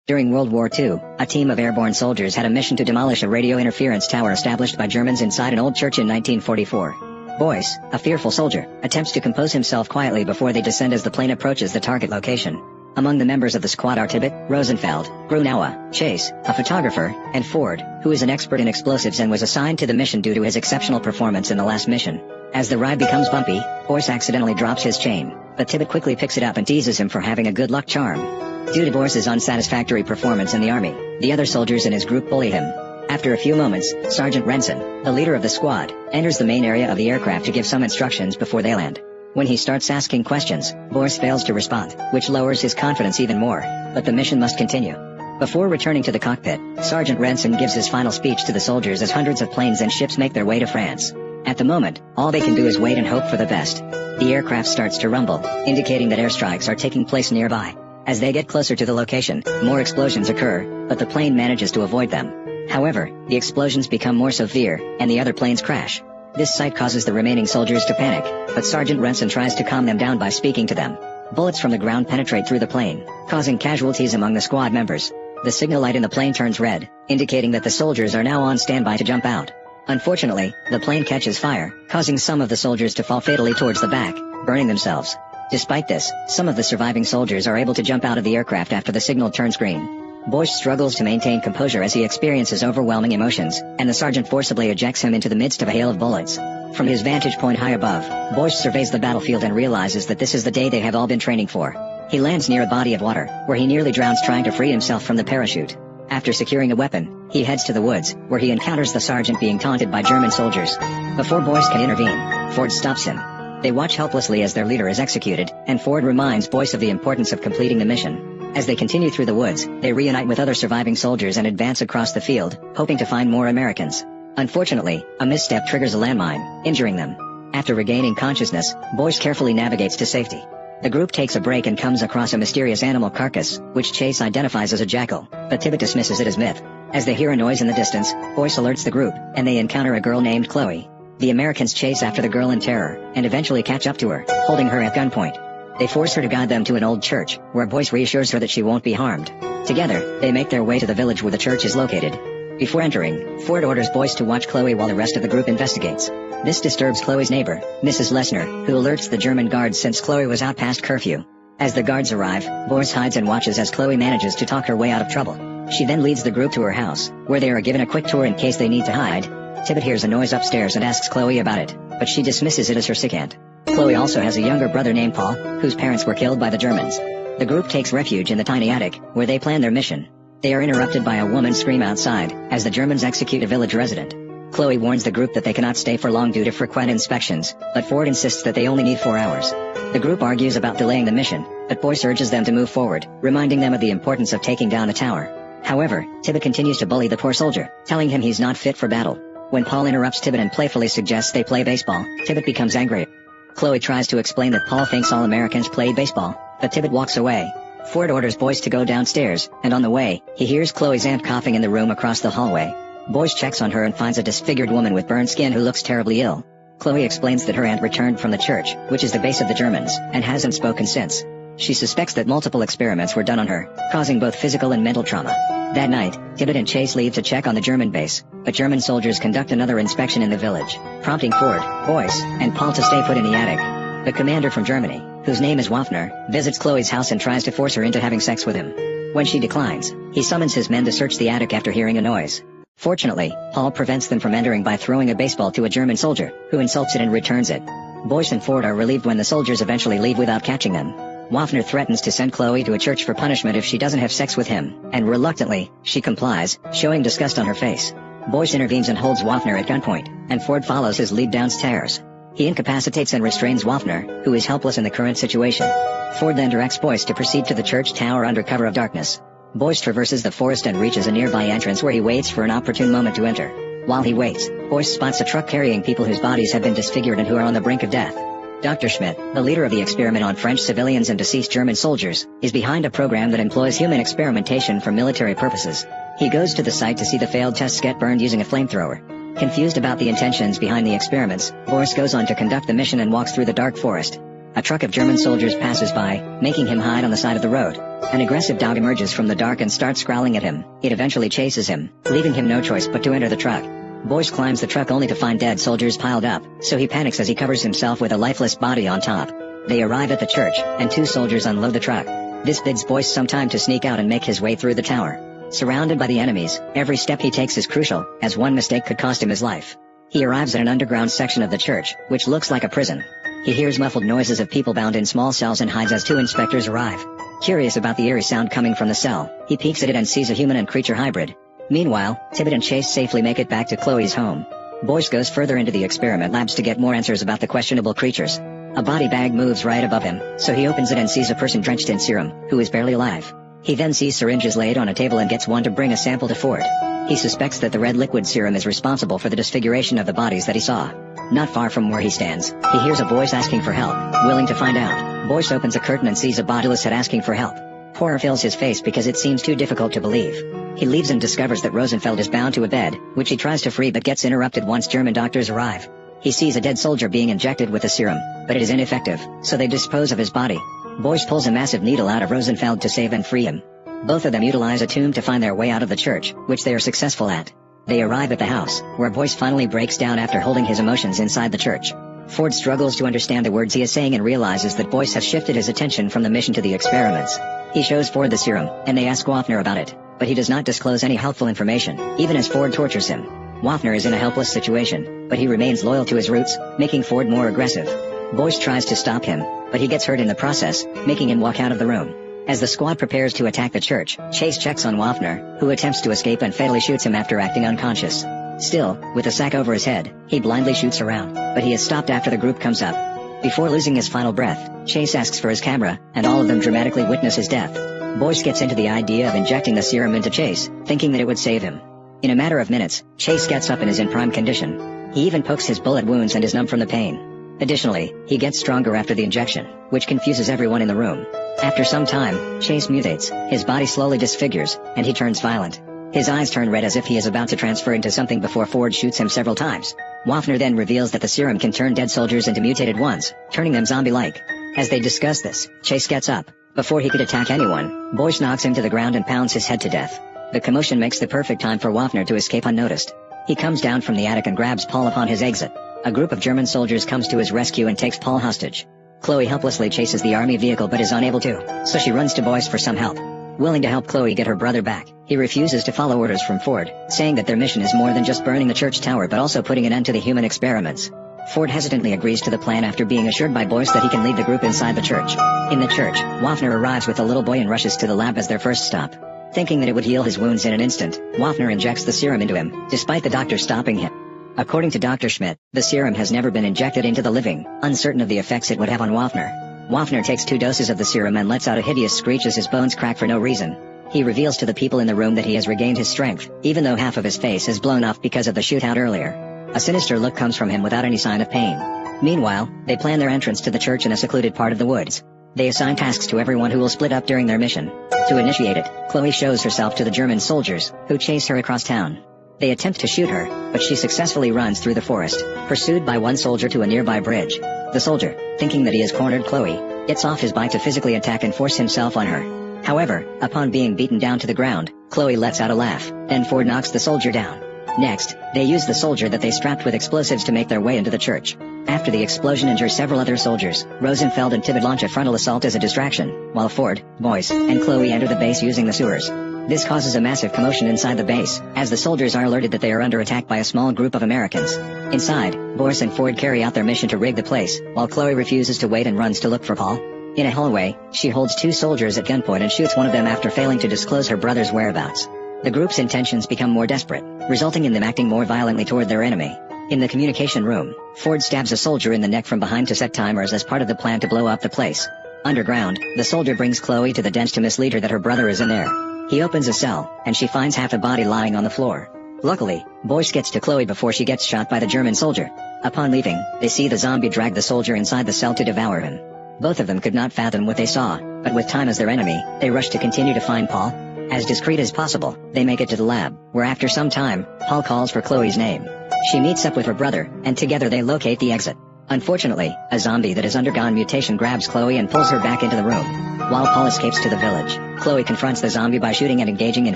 During World War II, a team of airborne soldiers had a mission to demolish a radio interference tower established by Germans inside an old church in 1944. Boyce, a fearful soldier, attempts to compose himself quietly before they descend as the plane approaches the target location. Among the members of the squad are Tibbet, Rosenfeld, Grunow, Chase, a photographer, and Ford, who is an expert in explosives and was assigned to the mission due to his exceptional performance in the last mission. As the ride becomes bumpy, Boyce accidentally drops his chain, but Tibbet quickly picks it up and teases him for having a good luck charm. Due to Boyce's unsatisfactory performance in the army, the other soldiers in his group bully him. After a few moments, Sergeant Renson, the leader of the squad, enters the main area of the aircraft to give some instructions before they land. When he starts asking questions, Boyce fails to respond, which lowers his confidence even more, but the mission must continue. Before returning to the cockpit, Sergeant Renson gives his final speech to the soldiers as hundreds of planes and ships make their way to France. At the moment, all they can do is wait and hope for the best. The aircraft starts to rumble, indicating that airstrikes are taking place nearby. As they get closer to the location, more explosions occur, but the plane manages to avoid them. However, the explosions become more severe, and the other planes crash. This sight causes the remaining soldiers to panic, but Sergeant Renson tries to calm them down by speaking to them. Bullets from the ground penetrate through the plane, causing casualties among the squad members. The signal light in the plane turns red, indicating that the soldiers are now on standby to jump out. Unfortunately, the plane catches fire, causing some of the soldiers to fall fatally towards the back, burning themselves. Despite this, some of the surviving soldiers are able to jump out of the aircraft after the signal turns green. Boyce struggles to maintain composure as he experiences overwhelming emotions, and the sergeant forcibly ejects him into the midst of a hail of bullets. From his vantage point high above, Boyce surveys the battlefield and realizes that this is the day they have all been training for. He lands near a body of water, where he nearly drowns trying to free himself from the parachute. After securing a weapon, he heads to the woods, where he encounters the sergeant being taunted by German soldiers. Before Boyce can intervene, Ford stops him. They watch helplessly as their leader is executed, and Ford reminds Boyce of the importance of completing the mission. As they continue through the woods, they reunite with other surviving soldiers and advance across the field, hoping to find more Americans. Unfortunately, a misstep triggers a landmine, injuring them. After regaining consciousness, Boyce carefully navigates to safety. The group takes a break and comes across a mysterious animal carcass, which Chase identifies as a jackal, but Tibbet dismisses it as myth. As they hear a noise in the distance, Boyce alerts the group, and they encounter a girl named Chloe. The Americans chase after the girl in terror, and eventually catch up to her, holding her at gunpoint. They force her to guide them to an old church, where Boyce reassures her that she won't be harmed. Together, they make their way to the village where the church is located. Before entering, Ford orders Boyce to watch Chloe while the rest of the group investigates. This disturbs Chloe's neighbor, Mrs. Lesnar, who alerts the German guards since Chloe was out past curfew. As the guards arrive, Boyce hides and watches as Chloe manages to talk her way out of trouble. She then leads the group to her house, where they are given a quick tour in case they need to hide. Tibbet hears a noise upstairs and asks Chloe about it, but she dismisses it as her sick aunt. Chloe also has a younger brother named Paul, whose parents were killed by the Germans. The group takes refuge in the tiny attic, where they plan their mission. They are interrupted by a woman's scream outside, as the Germans execute a village resident. Chloe warns the group that they cannot stay for long due to frequent inspections, but Ford insists that they only need 4 hours. The group argues about delaying the mission, but Boyce urges them to move forward, reminding them of the importance of taking down the tower. However, Tibbet continues to bully the poor soldier, telling him he's not fit for battle. When Paul interrupts Tibbet and playfully suggests they play baseball, Tibbet becomes angry. Chloe tries to explain that Paul thinks all Americans play baseball, but Tibbet walks away. Ford orders Boyce to go downstairs, and on the way, he hears Chloe's aunt coughing in the room across the hallway. Boyce checks on her and finds a disfigured woman with burned skin who looks terribly ill. Chloe explains that her aunt returned from the church, which is the base of the Germans, and hasn't spoken since. She suspects that multiple experiments were done on her, causing both physical and mental trauma. That night, Tibbet and Chase leave to check on the German base, but German soldiers conduct another inspection in the village, prompting Ford, Boyce, and Paul to stay put in the attic. The commander from Germany, whose name is Waffner, visits Chloe's house and tries to force her into having sex with him. When she declines, he summons his men to search the attic after hearing a noise. Fortunately, Paul prevents them from entering by throwing a baseball to a German soldier, who insults it and returns it. Boyce and Ford are relieved when the soldiers eventually leave without catching them. Waffner threatens to send Chloe to a church for punishment if she doesn't have sex with him, and reluctantly, she complies, showing disgust on her face. Boyce intervenes and holds Waffner at gunpoint, and Ford follows his lead downstairs. He incapacitates and restrains Waffner, who is helpless in the current situation. Ford then directs Boyce to proceed to the church tower under cover of darkness. Boyce traverses the forest and reaches a nearby entrance where he waits for an opportune moment to enter. While he waits, Boyce spots a truck carrying people whose bodies have been disfigured and who are on the brink of death. Dr. Schmidt, the leader of the experiment on French civilians and deceased German soldiers, is behind a program that employs human experimentation for military purposes. He goes to the site to see the failed tests get burned using a flamethrower. Confused about the intentions behind the experiments, Boyce goes on to conduct the mission and walks through the dark forest. A truck of German soldiers passes by, making him hide on the side of the road. An aggressive dog emerges from the dark and starts growling at him. It eventually chases him, leaving him no choice but to enter the truck. Boyce climbs the truck only to find dead soldiers piled up, so he panics as he covers himself with a lifeless body on top. They arrive at the church, and 2 soldiers unload the truck. This bids Boyce some time to sneak out and make his way through the tower. Surrounded by the enemies, every step he takes is crucial, as one mistake could cost him his life. He arrives at an underground section of the church, which looks like a prison. He hears muffled noises of people bound in small cells and hides as 2 inspectors arrive. Curious about the eerie sound coming from the cell, he peeks at it and sees a human and creature hybrid. Meanwhile, Tibbet and Chase safely make it back to Chloe's home. Boyce goes further into the experiment labs to get more answers about the questionable creatures. A body bag moves right above him, so he opens it and sees a person drenched in serum, who is barely alive. He then sees syringes laid on a table and gets one to bring a sample to Ford. He suspects that the red liquid serum is responsible for the disfiguration of the bodies that he saw. Not far from where he stands, he hears a voice asking for help, willing to find out. Boyce opens a curtain and sees a bodiless head asking for help. Horror fills his face because it seems too difficult to believe. He leaves and discovers that Rosenfeld is bound to a bed, which he tries to free but gets interrupted once German doctors arrive. He sees a dead soldier being injected with the serum, but it is ineffective, so they dispose of his body. Boyce pulls a massive needle out of Rosenfeld to save and free him. Both of them utilize a tomb to find their way out of the church, which they are successful at. They arrive at the house, where Boyce finally breaks down after holding his emotions inside the church. Ford struggles to understand the words he is saying and realizes that Boyce has shifted his attention from the mission to the experiments. He shows Ford the serum, and they ask Waffner about it, but he does not disclose any helpful information, even as Ford tortures him. Waffner is in a helpless situation, but he remains loyal to his roots, making Ford more aggressive. Boyce tries to stop him, but he gets hurt in the process, making him walk out of the room. As the squad prepares to attack the church, Chase checks on Waffner, who attempts to escape and fatally shoots him after acting unconscious. Still, with a sack over his head, he blindly shoots around, but he is stopped after the group comes up. Before losing his final breath, Chase asks for his camera, and all of them dramatically witness his death. Boyce gets into the idea of injecting the serum into Chase, thinking that it would save him. In a matter of minutes, Chase gets up and is in prime condition. He even pokes his bullet wounds and is numb from the pain. Additionally, he gets stronger after the injection, which confuses everyone in the room. After some time, Chase mutates, his body slowly disfigures, and he turns violent. His eyes turn red as if he is about to transfer into something before Ford shoots him several times. Waffner then reveals that the serum can turn dead soldiers into mutated ones, turning them zombie-like. As they discuss this, Chase gets up. Before he could attack anyone, Boyce knocks him to the ground and pounds his head to death. The commotion makes the perfect time for Waffner to escape unnoticed. He comes down from the attic and grabs Paul upon his exit. A group of German soldiers comes to his rescue and takes Paul hostage. Chloe helplessly chases the army vehicle but is unable to, so she runs to Boyce for some help. Willing to help Chloe get her brother back, he refuses to follow orders from Ford, saying that their mission is more than just burning the church tower but also putting an end to the human experiments. Ford hesitantly agrees to the plan after being assured by Boyce that he can lead the group inside the church. In the church, Waffner arrives with a little boy and rushes to the lab as their first stop. Thinking that it would heal his wounds in an instant, Waffner injects the serum into him, despite the doctor stopping him. According to Dr. Schmidt, the serum has never been injected into the living, uncertain of the effects it would have on Waffner. Waffner takes 2 doses of the serum and lets out a hideous screech as his bones crack for no reason. He reveals to the people in the room that he has regained his strength, even though half of his face is blown off because of the shootout earlier. A sinister look comes from him without any sign of pain. Meanwhile, they plan their entrance to the church in a secluded part of the woods. They assign tasks to everyone who will split up during their mission. To initiate it, Chloe shows herself to the German soldiers, who chase her across town. They attempt to shoot her, but she successfully runs through the forest, pursued by one soldier to a nearby bridge. The soldier, thinking that he has cornered Chloe, gets off his bike to physically attack and force himself on her. However, upon being beaten down to the ground, Chloe lets out a laugh, then Ford knocks the soldier down. Next, they use the soldier that they strapped with explosives to make their way into the church. After the explosion injures several other soldiers, Rosenfeld and Tibbet launch a frontal assault as a distraction, while Ford, Boyce, and Chloe enter the base using the sewers. This causes a massive commotion inside the base, as the soldiers are alerted that they are under attack by a small group of Americans. Inside, Boyce and Ford carry out their mission to rig the place, while Chloe refuses to wait and runs to look for Paul. In a hallway, she holds 2 soldiers at gunpoint and shoots one of them after failing to disclose her brother's whereabouts. The group's intentions become more desperate, resulting in them acting more violently toward their enemy. In the communication room, Ford stabs a soldier in the neck from behind to set timers as part of the plan to blow up the place. Underground, the soldier brings Chloe to the dens to mislead her that her brother is in there. He opens a cell, and she finds half a body lying on the floor. Luckily, Boyce gets to Chloe before she gets shot by the German soldier. Upon leaving, they see the zombie drag the soldier inside the cell to devour him. Both of them could not fathom what they saw, but with time as their enemy, they rush to continue to find Paul. As discreet as possible, they make it to the lab, where after some time, Paul calls for Chloe's name. She meets up with her brother, and together they locate the exit. Unfortunately, a zombie that has undergone mutation grabs Chloe and pulls her back into the room. While Paul escapes to the village, Chloe confronts the zombie by shooting and engaging in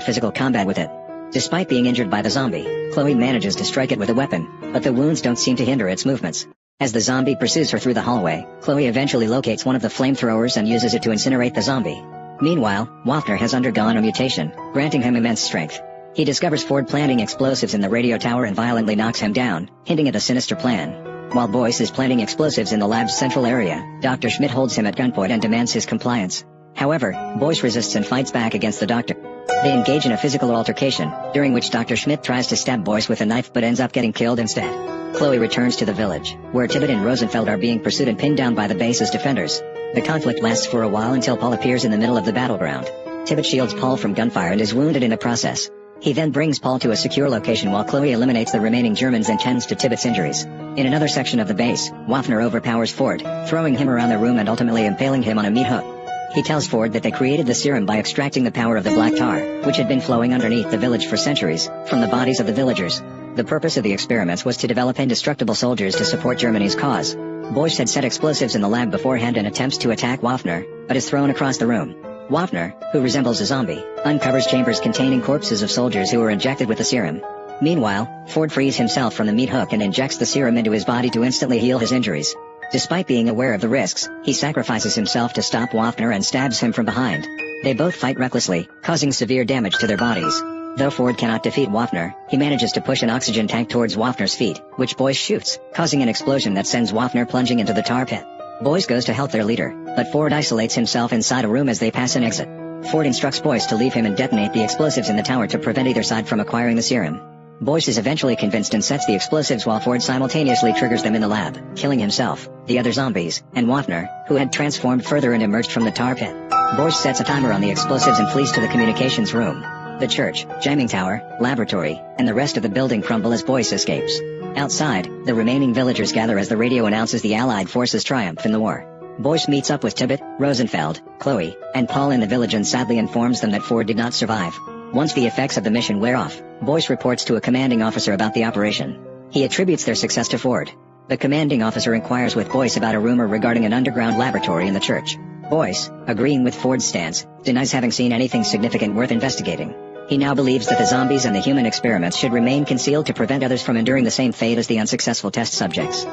physical combat with it. Despite being injured by the zombie, Chloe manages to strike it with a weapon, but the wounds don't seem to hinder its movements. As the zombie pursues her through the hallway, Chloe eventually locates one of the flamethrowers and uses it to incinerate the zombie. Meanwhile, Waffner has undergone a mutation, granting him immense strength. He discovers Ford planting explosives in the radio tower and violently knocks him down, hinting at a sinister plan. While Boyce is planting explosives in the lab's central area, Dr. Schmidt holds him at gunpoint and demands his compliance. However, Boyce resists and fights back against the doctor. They engage in a physical altercation, during which Dr. Schmidt tries to stab Boyce with a knife but ends up getting killed instead. Chloe returns to the village, where Tibbet and Rosenfeld are being pursued and pinned down by the base's defenders. The conflict lasts for a while until Paul appears in the middle of the battleground. Tibbet shields Paul from gunfire and is wounded in the process. He then brings Paul to a secure location while Chloe eliminates the remaining Germans and tends to Tibbet's injuries. In another section of the base, Waffner overpowers Ford, throwing him around the room and ultimately impaling him on a meat hook. He tells Ford that they created the serum by extracting the power of the black tar, which had been flowing underneath the village for centuries, from the bodies of the villagers. The purpose of the experiments was to develop indestructible soldiers to support Germany's cause. Boyce had set explosives in the lab beforehand and attempts to attack Waffner, but is thrown across the room. Waffner, who resembles a zombie, uncovers chambers containing corpses of soldiers who were injected with the serum. Meanwhile, Ford frees himself from the meat hook and injects the serum into his body to instantly heal his injuries. Despite being aware of the risks, he sacrifices himself to stop Waffner and stabs him from behind. They both fight recklessly, causing severe damage to their bodies. Though Ford cannot defeat Waffner, he manages to push an oxygen tank towards Waffner's feet, which Boyce shoots, causing an explosion that sends Waffner plunging into the tar pit. Boyce goes to help their leader, but Ford isolates himself inside a room as they pass an exit. Ford instructs Boyce to leave him and detonate the explosives in the tower to prevent either side from acquiring the serum. Boyce is eventually convinced and sets the explosives while Ford simultaneously triggers them in the lab, killing himself, the other zombies, and Waffner, who had transformed further and emerged from the tar pit. Boyce sets a timer on the explosives and flees to the communications room. The church, jamming tower, laboratory, and the rest of the building crumble as Boyce escapes. Outside, the remaining villagers gather as the radio announces the Allied forces' triumph in the war. Boyce meets up with Tibbet, Rosenfeld, Chloe, and Paul in the village and sadly informs them that Ford did not survive. Once the effects of the mission wear off, Boyce reports to a commanding officer about the operation. He attributes their success to Ford. The commanding officer inquires with Boyce about a rumor regarding an underground laboratory in the church. Boyce, agreeing with Ford's stance, denies having seen anything significant worth investigating. He now believes that the zombies and the human experiments should remain concealed to prevent others from enduring the same fate as the unsuccessful test subjects.